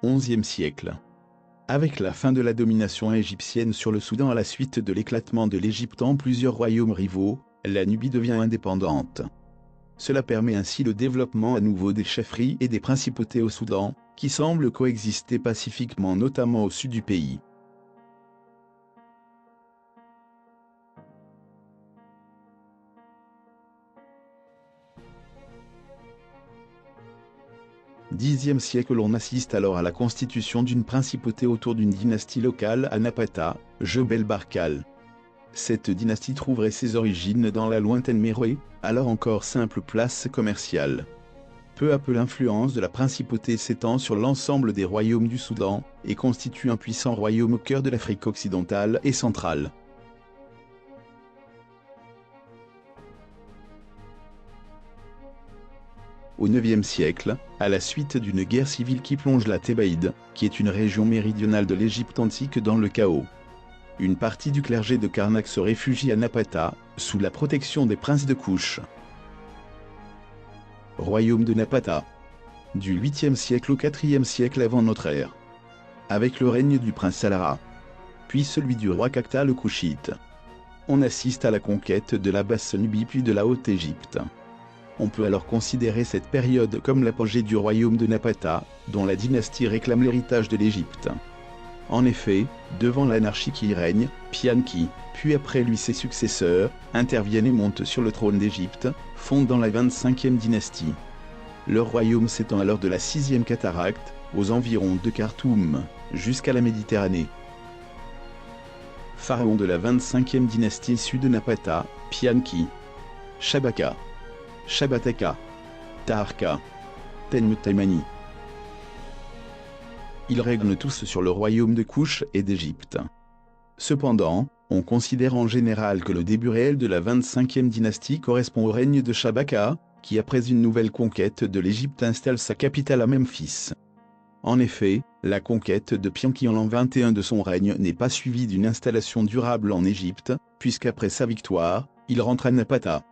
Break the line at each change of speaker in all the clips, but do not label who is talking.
XIe siècle. Avec la fin de la domination égyptienne sur le Soudan à la suite de l'éclatement de l'Égypte en plusieurs royaumes rivaux, la Nubie devient indépendante. Cela permet ainsi le développement à nouveau des chefferies et des principautés au Soudan, qui semblent coexister pacifiquement notamment au sud du pays. Xe siècle. On assiste alors à la constitution d'une principauté autour d'une dynastie locale à Napata, Jebel Barkal. Cette dynastie trouverait ses origines dans la lointaine Méroé, alors encore simple place commerciale. Peu à peu l'influence de la principauté s'étend sur l'ensemble des royaumes du Soudan, et constitue un puissant royaume au cœur de l'Afrique occidentale et centrale. Au IXe siècle, à la suite d'une guerre civile qui plonge la Thébaïde, qui est une région méridionale de l'Égypte antique, dans le chaos, une partie du clergé de Karnak se réfugie à Napata, sous la protection des princes de Kouch. Royaume de Napata. Du 8e siècle au 4e siècle avant notre ère. Avec le règne du prince Salara, puis celui du roi Kakta le Kouchite. On assiste à la conquête de la Basse-Nubie puis de la Haute-Égypte. On peut alors considérer cette période comme l'apogée du royaume de Napata, dont la dynastie réclame l'héritage de l'Égypte. En effet, devant l'anarchie qui y règne, Pianki, puis après lui ses successeurs, interviennent et montent sur le trône d'Égypte, fondant la 25e dynastie. Leur royaume s'étend alors de la 6e cataracte, aux environs de Khartoum, jusqu'à la Méditerranée. Pharaon de la 25e dynastie issue de Napata, Pianki, Shabaka, Shabataka, Taharka, Tenmuttaimani. Ils règnent tous sur le royaume de Kouch et d'Égypte. Cependant, on considère en général que le début réel de la 25e dynastie correspond au règne de Shabaka, qui après une nouvelle conquête de l'Égypte installe sa capitale à Memphis. En effet, la conquête de Pianki en l'an 21 de son règne n'est pas suivie d'une installation durable en Égypte, puisqu'après sa victoire, il rentre à Napata.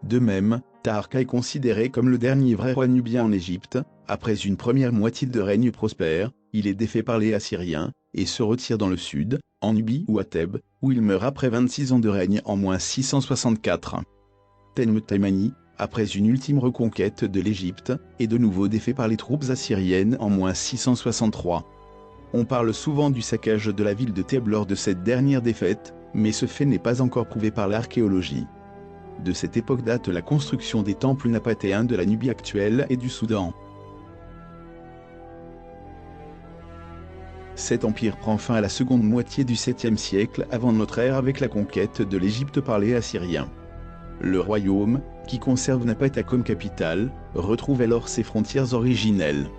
De même, Taharka est considéré comme le dernier vrai roi nubien en Égypte. Après une première moitié de règne prospère, il est défait par les Assyriens, et se retire dans le sud, en Nubie ou à Thèbes, où il meurt après 26 ans de règne en -664. Tenmuttaimani, après une ultime reconquête de l'Égypte, est de nouveau défait par les troupes assyriennes en -663. On parle souvent du saccage de la ville de Thèbes lors de cette dernière défaite, mais ce fait n'est pas encore prouvé par l'archéologie. De cette époque date la construction des temples napatéens de la Nubie actuelle et du Soudan. Cet empire prend fin à la seconde moitié du 7e siècle avant notre ère avec la conquête de l'Égypte par les Assyriens. Le royaume, qui conserve Napata comme capitale, retrouve alors ses frontières originelles.